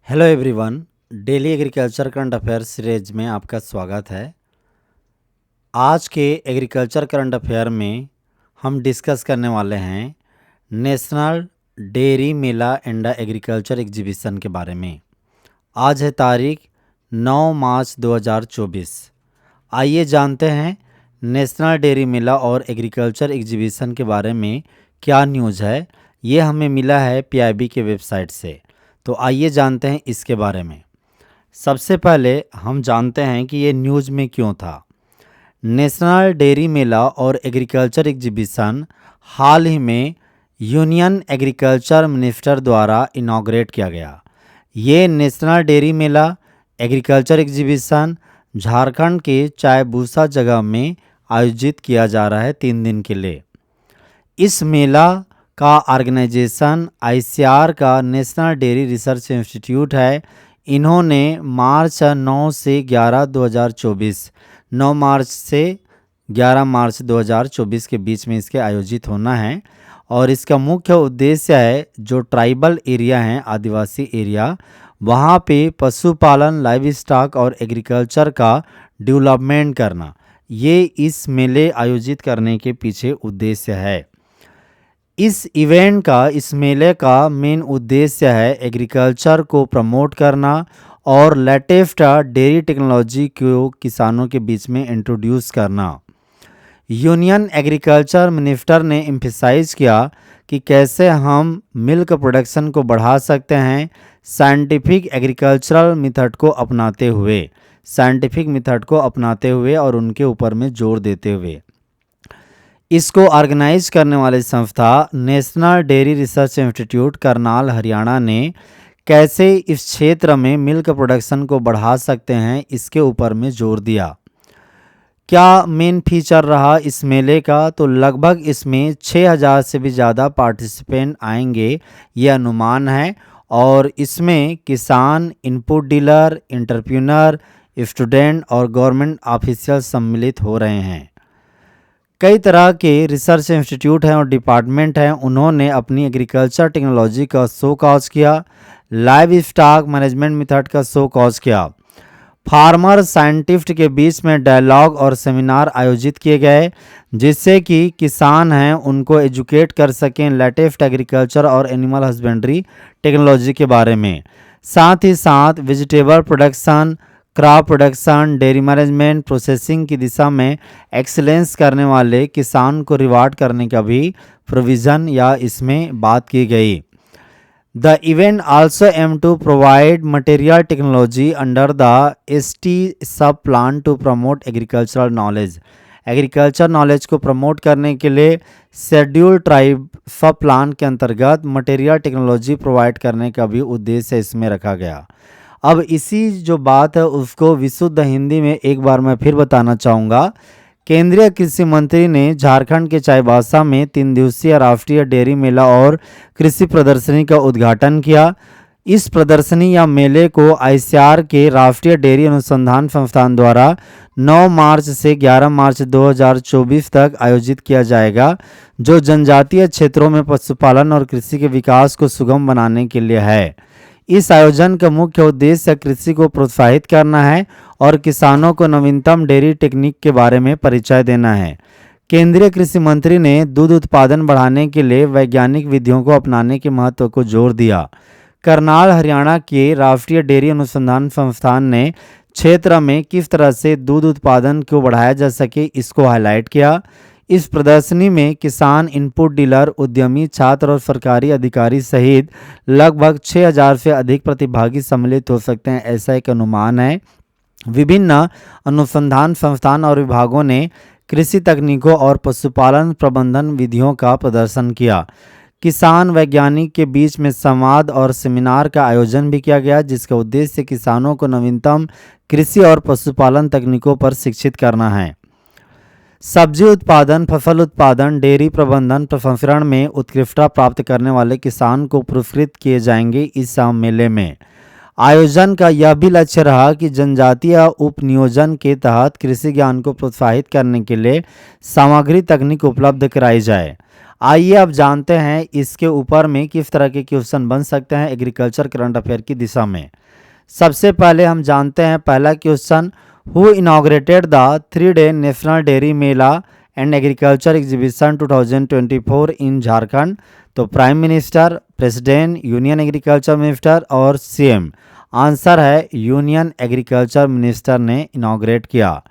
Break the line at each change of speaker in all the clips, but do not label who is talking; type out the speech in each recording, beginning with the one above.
Hello everyone. Daily agriculture current affair series में आपका स्वागत है। आज के एग्रीकल्चर करंट अफेयर में हम डिस्कस करने वाले हैं national dairy mela and agriculture exhibition के बारे में। आज है तारीख 9 मार्च 2024। आइए जानते हैं नेशनल डेयरी मेला और एग्रीकल्चर एग्जीबिशन के बारे में क्या न्यूज़ है। ये हमें मिला है पीआईबी के वेबसाइट से, तो आइए जानते हैं इसके बारे में। सबसे पहले हम जानते हैं कि ये न्यूज़ में क्यों था। नेशनल डेयरी मेला और एग्रीकल्चर एग्जीबिशन हाल ही में यूनियन एग्रीकल्चर मिनिस्टर द्वारा इनॉग्रेट किया गया। ये नेशनल डेयरी मेला एग्रीकल्चर एग्जीबिशन झारखंड के चायबूसा जगह में आयोजित किया जा रहा है 3 दिन के लिए। इस मेला का ऑर्गेनाइजेशन आईसीआर का नेशनल डेयरी रिसर्च इंस्टीट्यूट है। इन्होंने मार्च 9 से 11 2024 9 मार्च से 11 मार्च 2024 के बीच में इसके आयोजित होना है। और इसका मुख्य उद्देश्य है जो ट्राइबल एरिया हैं, आदिवासी एरिया, वहाँ पे पशुपालन, लाइव स्टॉक और एग्रीकल्चर का डेवलपमेंट करना, ये इस मेले आयोजित करने के पीछे उद्देश्य है। इस मेले का मेन उद्देश्य है एग्रीकल्चर को प्रमोट करना और लेटेस्ट डेयरी टेक्नोलॉजी को किसानों के बीच में इंट्रोड्यूस करना। यूनियन एग्रीकल्चर मिनिस्टर ने एम्फसाइज किया कि कैसे हम मिल्क प्रोडक्शन को बढ़ा सकते हैं साइंटिफिक एग्रीकल्चरल मेथड को अपनाते हुए और उनके ऊपर में जोर देते हुए। इसको ऑर्गेनाइज करने वाली संस्था national dairy research institute Karnal, Haryana ने कैसे इस क्षेत्र में मिल्क प्रोडक्शन को बढ़ा सकते हैं, इसके ऊपर में जोर दिया। क्या मेन फीचर रहा इस मेले का, तो लगभग इसमें 6000 से भी ज़्यादा पार्टिसिपेंट आएंगे, ये अनुमान है। और इसमें किसान, इनपुट डीलर, एंटरप्रेन्योर, स्टूडेंट और गवर्नमेंट ऑफिशियल सम्मिलित हो रहे हैं। कई तरह के रिसर्च इंस्टीट्यूट हैं और डिपार्टमेंट हैं, उन्होंने अपनी एग्रीकल्चर टेक्नोलॉजी का शो कॉज किया, लाइव स्टॉक मैनेजमेंट मेथड का शो कॉज किया। फार्मर साइंटिस्ट के बीच में डायलॉग और सेमिनार आयोजित किए गए, जिससे कि किसान हैं उनको एजुकेट कर सकें लेटेस्ट एग्रीकल्चर और एनिमल हस्बेंड्री टेक्नोलॉजी के बारे में। साथ ही साथ vegetable production, crop production, dairy management, processing की दिशा में एक्सीलेंस करने वाले किसान को रिवार्ड करने का भी प्रोविज़न या इसमें बात की गई। The event also aim to provide material technology under the ST sub plan to promote agricultural knowledge. Agriculture knowledge को प्रमोट करने के लिए शेड्यूल ट्राइब सब प्लान के अंतर्गत मटेरियल टेक्नोलॉजी प्रोवाइड करने का भी उद्देश्य इसमें रखा गया। अब इसी जो बात है उसको विशुद्ध हिंदी में एक बार मैं फिर बताना चाहूँगा। केंद्रीय कृषि मंत्री ने झारखंड के चाईबासा में 3 दिवसीय राष्ट्रीय डेयरी मेला और कृषि प्रदर्शनी का उद्घाटन किया। इस प्रदर्शनी या मेले को आईसीआर के राष्ट्रीय डेयरी अनुसंधान संस्थान द्वारा 9 मार्च से 11 मार्च 2024 तक आयोजित किया जाएगा, जो जनजातीय क्षेत्रों में पशुपालन और कृषि के विकास को सुगम बनाने के लिए है। इस आयोजन का मुख्य उद्देश्य कृषि को प्रोत्साहित करना है और किसानों को नवीनतम डेयरी टेक्निक के बारे में परिचय देना है। केंद्रीय कृषि मंत्री ने दूध उत्पादन बढ़ाने के लिए वैज्ञानिक विधियों को अपनाने के महत्व को जोर दिया। करनाल, हरियाणा के राष्ट्रीय डेयरी अनुसंधान संस्थान ने क्षेत्र में किस तरह से दूध उत्पादन को बढ़ाया जा सके, इसको हाईलाइट किया। इस प्रदर्शनी में किसान, इनपुट डीलर, उद्यमी, छात्र और सरकारी अधिकारी सहित लगभग 6000 से अधिक प्रतिभागी सम्मिलित हो सकते हैं, ऐसा एक अनुमान है। विभिन्न अनुसंधान संस्थान और विभागों ने कृषि तकनीकों और पशुपालन प्रबंधन विधियों का प्रदर्शन किया। किसान वैज्ञानिक के बीच में संवाद और सेमिनार का आयोजन भी किया गया, जिसका उद्देश्य किसानों को नवीनतम कृषि और पशुपालन तकनीकों पर शिक्षित करना है। सब्जी उत्पादन, फसल उत्पादन, डेयरी प्रबंधन प्रसंस्करण में उत्कृष्टता प्राप्त करने वाले किसान को पुरस्कृत किए जाएंगे। इस मेले में आयोजन का यह भी लक्ष्य रहा कि जनजातीय उपनियोजन के तहत कृषि ज्ञान को प्रोत्साहित करने के लिए सामग्री तकनीक उपलब्ध कराई जाए। आइए अब जानते हैं इसके ऊपर में किस तरह के क्वेश्चन बन सकते हैं एग्रीकल्चर करंट अफेयर की दिशा में। सबसे पहले हम जानते हैं पहला question, who inaugurated the 3-day national dairy mela and agriculture exhibition 2024 in Jharkhand. तो prime minister, president, union agriculture minister और सीएम। आंसर है यूनियन एग्रीकल्चर मिनिस्टर ने इनॉग्रेट किया।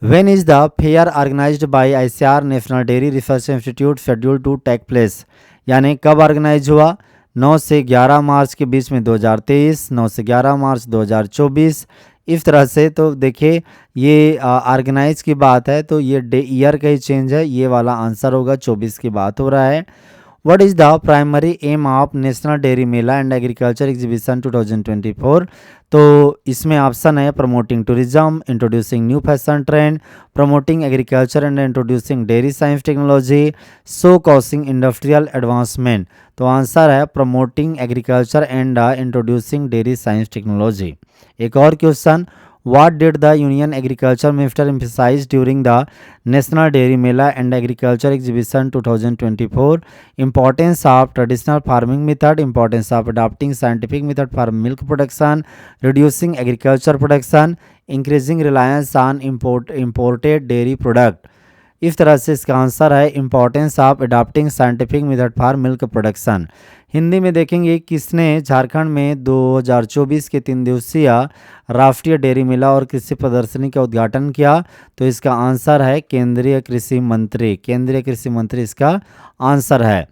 When is the fair organized by ICAR national dairy research institute schedule to take place, यानी कब organise हुआ? 9 से 11 मार्च के बीच में 2023, 9 से 11 मार्च 2024, इस तरह से। तो देखिए ये ऑर्गेनाइज की बात है तो ये डे ईयर का ही चेंज है, ये वाला आंसर होगा, 24 की बात हो रहा है। What is the primary aim of national dairy mela and agriculture exhibition 2024? तो इसमें ऑप्शन है promoting tourism, introducing new fashion trend, promoting agriculture and introducing dairy science technology, so causing industrial advancement. तो आंसर है promoting agriculture and introducing dairy science technology. एक और question, What did the Union Agriculture Minister emphasize during the National Dairy Mela and Agriculture Exhibition 2024? Importance of traditional farming method, importance of adopting scientific method for milk production, reducing agriculture production, increasing reliance on imported dairy product। इस तरह से इसका answer है importance of adopting scientific method for milk production. Hindi में देखेंगे किसने झारखंड में 2024 के 3 दिवसीय राष्ट्रीय डेयरी मेला और कृषि प्रदर्शनी का उद्घाटन किया? तो इसका आंसर है केंद्रीय कृषि मंत्री। केंद्रीय कृषि मंत्री इसका आंसर है।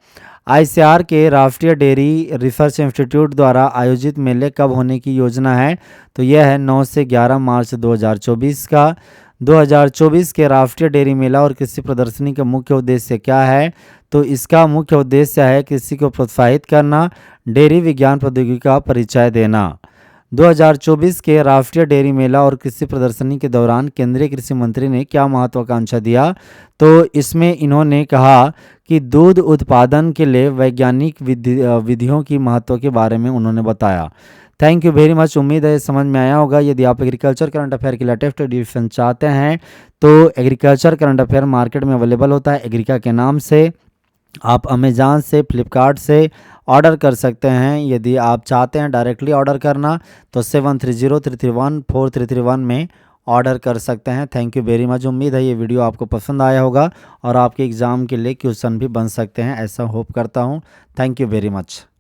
आईसीआर के राष्ट्रीय डेयरी रिसर्च इंस्टीट्यूट द्वारा आयोजित मेले कब होने की योजना है? तो यह है 9 से 11 मार्च 2024 का। 2024 के राष्ट्रीय डेयरी मेला और कृषि प्रदर्शनी का मुख्य उद्देश्य क्या है? तो इसका मुख्य उद्देश्य है कृषि को प्रोत्साहित करना, डेयरी विज्ञान प्रौद्योगिकी का परिचय देना। 2024 के राष्ट्रीय डेयरी मेला और कृषि प्रदर्शनी के दौरान केंद्रीय कृषि मंत्री ने क्या महत्वाकांक्षा दिया? तो इसमें इन्होंने कहा कि दूध उत्पादन के लिए वैज्ञानिक विधियों की महत्व के बारे में उन्होंने बताया। Thank you very much. उम्मीद है समझ में आया होगा। यदि आप एग्रीकल्चर करंट अफेयर की लेटेस्ट एडिशन चाहते हैं तो एग्रीकल्चर करंट अफेयर मार्केट में अवेलेबल होता है एग्रीका के नाम से। आप अमेज़ॉन से, फ्लिपकार्ट से ऑर्डर कर सकते हैं। यदि आप चाहते हैं डायरेक्टली ऑर्डर करना तो 7303314331 में ऑर्डर कर सकते हैं। Thank you very much. उम्मीद है ये वीडियो आपको पसंद आया होगा और आपके एग्ज़ाम के लिए क्वेश्चन भी बन सकते हैं, ऐसा होप करता हूँ। Thank you very much.